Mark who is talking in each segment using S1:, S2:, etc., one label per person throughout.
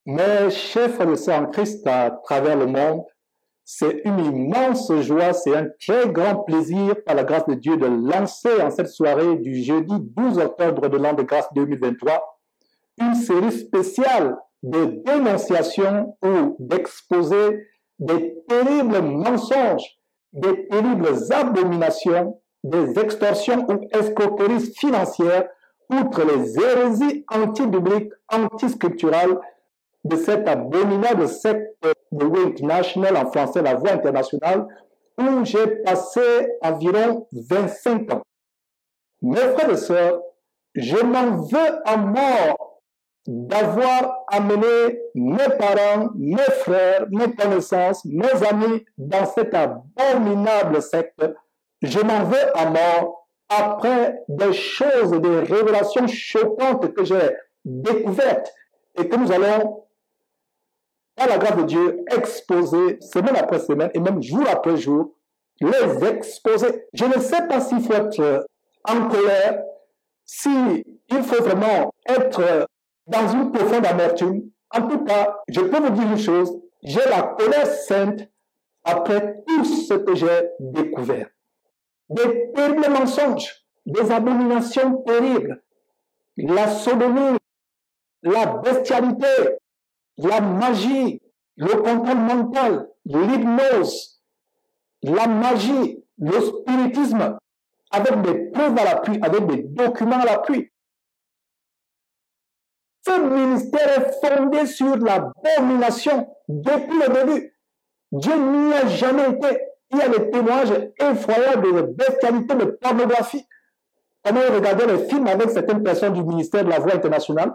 S1: Mes chers frères et sœurs en Christ à travers le monde, c'est une immense joie, c'est un très grand plaisir par la grâce de Dieu de lancer en cette soirée du jeudi 12 octobre de l'an de grâce 2023 une série spéciale de dénonciations ou d'exposer des terribles mensonges, des terribles abominations, des extorsions ou escroqueries financières, outre les hérésies anti-bibliques, anti-scripturales de cette abominable secte de Way International, en français la Voie internationale, où j'ai passé environ 25 ans. Mes frères et sœurs, je m'en veux à mort d'avoir amené mes parents, mes frères, mes connaissances, mes amis dans cette abominable secte. Je m'en veux à mort après des choses, des révélations choquantes que j'ai découvertes et que nous allons, par la grâce de Dieu, exposer semaine après semaine et même jour après jour, les exposer. Je ne sais pas s'il faut être en colère, s'il faut vraiment être dans une profonde amertume. En tout cas, je peux vous dire une chose, j'ai la colère sainte après tout ce que j'ai découvert. Des terribles mensonges, des abominations terribles, la sodomie, la bestialité, la magie, le contrôle mental, l'hypnose, la magie, le spiritisme, avec des preuves à l'appui, avec des documents à l'appui. Ce ministère est fondé sur l'abomination depuis le début. Dieu n'y a jamais été. Il y a des témoignages effroyables de bestialité, de pornographie. Comment il regardait les films avec certaines personnes du ministère de la Voie internationale,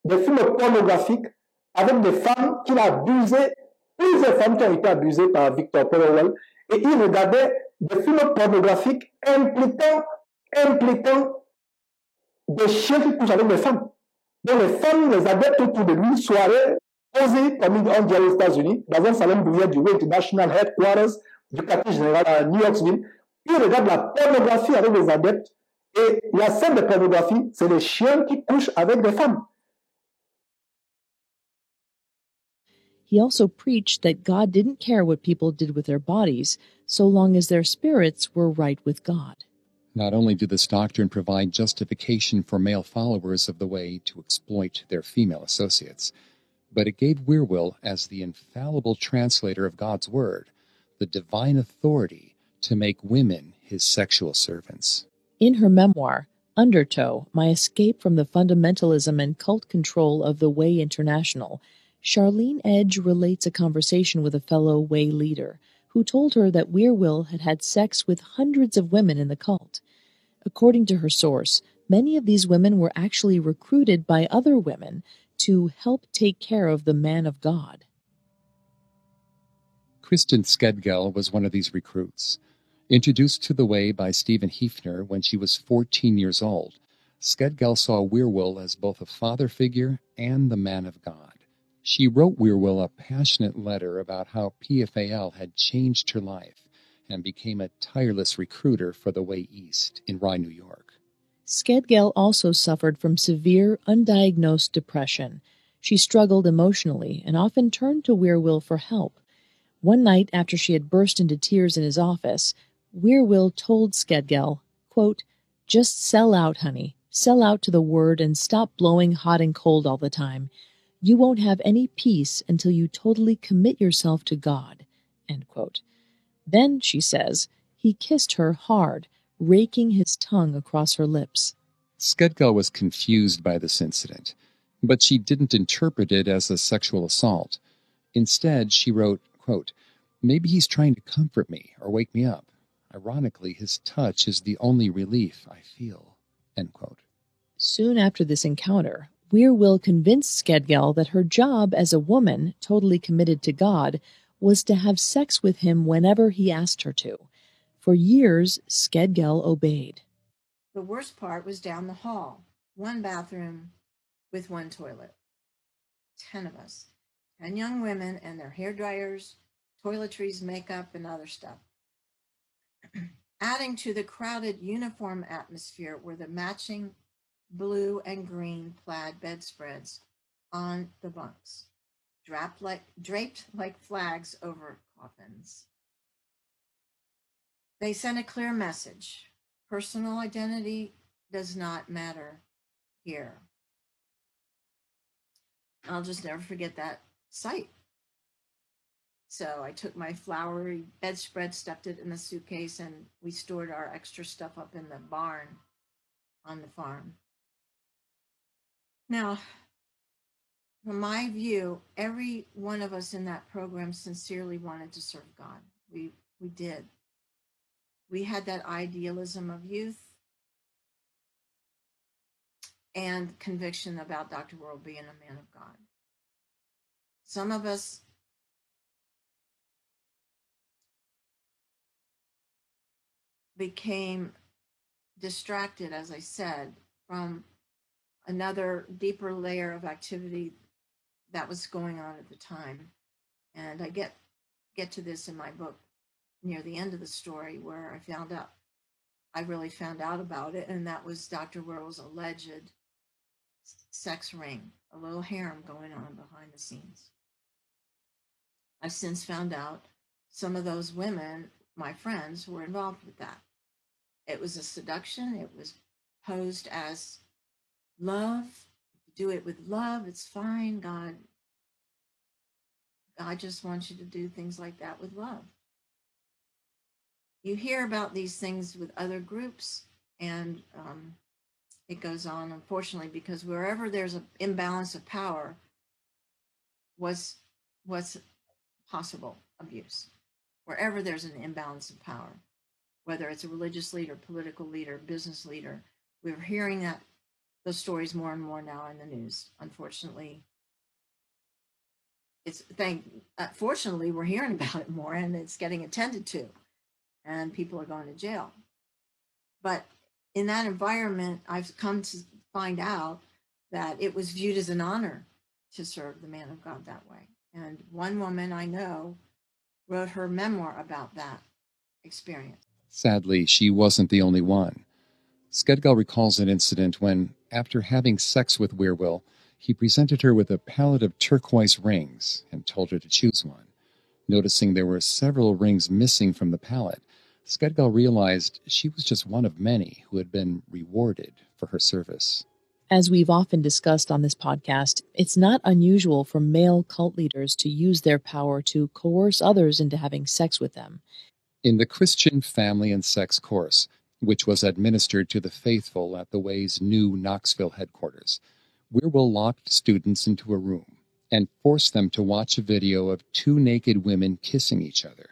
S1: des films pornographiques avec des femmes qu'il a abusées, plusieurs femmes qui ont été abusées par Victor Paul Wierwille, et il regardait des films pornographiques impliquant des chiens qui couchent avec des femmes. Donc les femmes, les adeptes autour de lui, soirée, posées, comme on dit aux États-Unis, dans un salon d'ouvrière du Royaume National Headquarters du quartier général à New Yorkville. Il regarde la pornographie avec les adeptes. Et la scène de pornographie, c'est les chiens qui couchent avec des femmes.
S2: He also preached that God didn't care what people did with their bodies, so long as their spirits were right with God.
S3: Not only did this doctrine provide justification for male followers of the way to exploit their female associates, but it gave Wierwille, as the infallible translator of God's Word, the divine authority to make women his sexual servants.
S2: In her memoir, Undertow, My Escape from the Fundamentalism and Cult Control of the Way International, Charlene Edge relates a conversation with a fellow Way leader who told her that Wierwille had had sex with hundreds of women in the cult. According to her source, many of these women were actually recruited by other women to help take care of the man of God.
S3: Kristen Skedgel was one of these recruits. Introduced to the Way by Stephen Hefner when she was 14 years old, Skedgel saw Wierwille as both a father figure and the man of God. She wrote Wierwille a passionate letter about how PFAL had changed her life and became a tireless recruiter for the Way East in Rye, New York.
S2: Skedgel also suffered from severe, undiagnosed depression. She struggled emotionally and often turned to Wierwille for help. One night after she had burst into tears in his office, Wierwille told Skedgel, quote, "Just sell out, honey. Sell out to the Word and stop blowing hot and cold all the time. You won't have any peace until you totally commit yourself to God." End quote. Then, she says, he kissed her hard, raking his tongue across her lips.
S3: Skedgel was confused by this incident, but she didn't interpret it as a sexual assault. Instead, she wrote, quote, "Maybe he's trying to comfort me or wake me up. Ironically, his touch is the only relief I feel." End quote.
S2: Soon after this encounter, Wierwille convinced Skedgel that her job as a woman, totally committed to God, was to have sex with him whenever he asked her to. For years, Skedgel obeyed.
S4: The worst part was down the hall. One bathroom with one toilet. 10 of us. 10 young women and their hair dryers, toiletries, makeup, and other stuff. Adding to the crowded uniform atmosphere were the matching blue and green plaid bedspreads on the bunks. draped like flags over coffins. They sent a clear message. Personal identity does not matter here. I'll just never forget that sight. So I took my flowery bedspread, stuffed it in a suitcase, and we stored our extra stuff up in the barn on the farm. Now, from my view, every one of us in that program sincerely wanted to serve God. We did. We had that idealism of youth and conviction about Dr. World being a man of God. Some of us became distracted, as I said, from another deeper layer of activity that was going on at the time. And I get to this in my book near the end of the story, where I really found out about it, and that was Dr. Wierwille's alleged sex ring, a little harem going on behind the scenes. I've since found out some of those women, my friends, were involved with that. It was a seduction. It was posed as love. Do it with love. It's fine. God just wants you to do things like that with love. You hear about these things with other groups, and it goes on, unfortunately, because wherever there's an imbalance of power, what's possible abuse. Wherever there's an imbalance of power, whether it's a religious leader, political leader, business leader, we're hearing those stories more and more now in the news. Unfortunately, fortunately, we're hearing about it more, and it's getting attended to, and people are going to jail. But in that environment, I've come to find out that it was viewed as an honor to serve the man of God that way. And one woman I know wrote her memoir about that experience.
S3: Sadly, she wasn't the only one. Skedgal recalls an incident when, after having sex with Wierwille, he presented her with a palette of turquoise rings and told her to choose one. Noticing there were several rings missing from the palette, Skedgal realized she was just one of many who had been rewarded for her service.
S2: As we've often discussed on this podcast, it's not unusual for male cult leaders to use their power to coerce others into having sex with them.
S3: In the Christian Family and Sex course, which was administered to the faithful at the Way's new Knoxville headquarters, Wierwille locked students into a room and forced them to watch a video of two naked women kissing each other.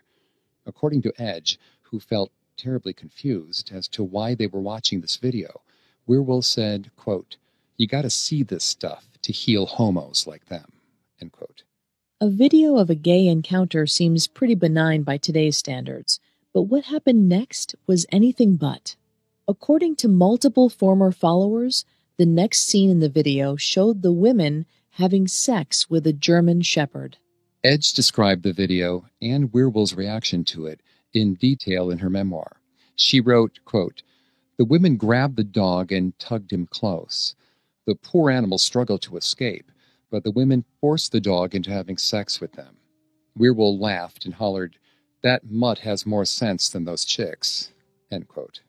S3: According to Edge, who felt terribly confused as to why they were watching this video, Wierwille said, quote, "You got to see this stuff to heal homos like them," end quote.
S2: A video of a gay encounter seems pretty benign by today's standards, but what happened next was anything but. According to multiple former followers, the next scene in the video showed the women having sex with a German shepherd.
S3: Edge described the video and Wierwille's reaction to it in detail in her memoir. She wrote, quote, "The women grabbed the dog and tugged him close. The poor animal struggled to escape, but the women forced the dog into having sex with them. Wierwille laughed and hollered, 'That mutt has more sense than those chicks,' end quote."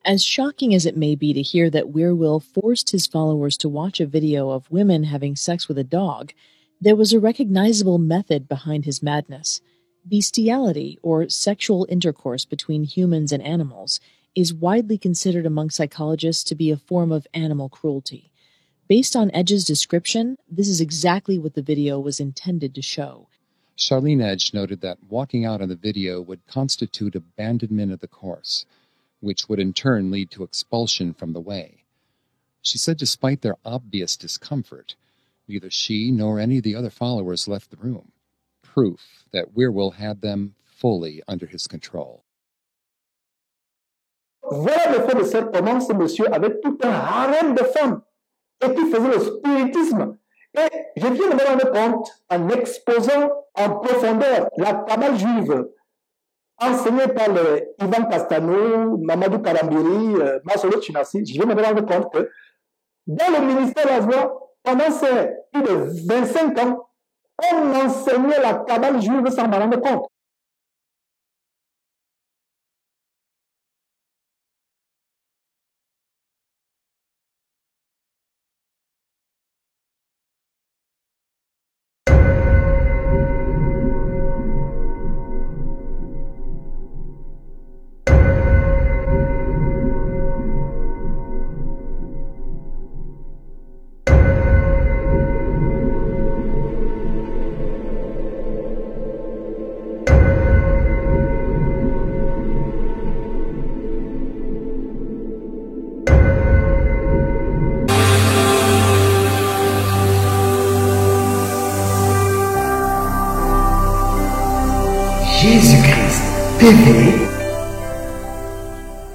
S2: As shocking as it may be to hear that Wierwille forced his followers to watch a video of women having sex with a dog, there was a recognizable method behind his madness. Bestiality, or sexual intercourse between humans and animals, is widely considered among psychologists to be a form of animal cruelty. Based on Edge's description, this is exactly what the video was intended to show.
S3: Charlene Edge noted that walking out on the video would constitute abandonment of the course, which would in turn lead to expulsion from the way. She said despite their obvious discomfort, neither she nor any of the other followers left the room, proof that Wierwille had them fully under his control.
S1: Voilà le fait de sœur comment ce monsieur avait tout un harem de femmes et qui faisait le spiritisme. Et je viens de me rendre compte en exposant en profondeur la cabale juive enseignée par Ivan Castano, Mamadou Karambiri, Masolo Chinassi. Je viens de me rendre compte que dans le ministère de la voix, pendant ces plus de 25 ans, On enseignait la cabale juive sans m'en rendre compte.
S5: JesusChrist TV,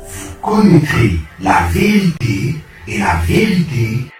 S5: vous connaîtrez la vérité et la vérité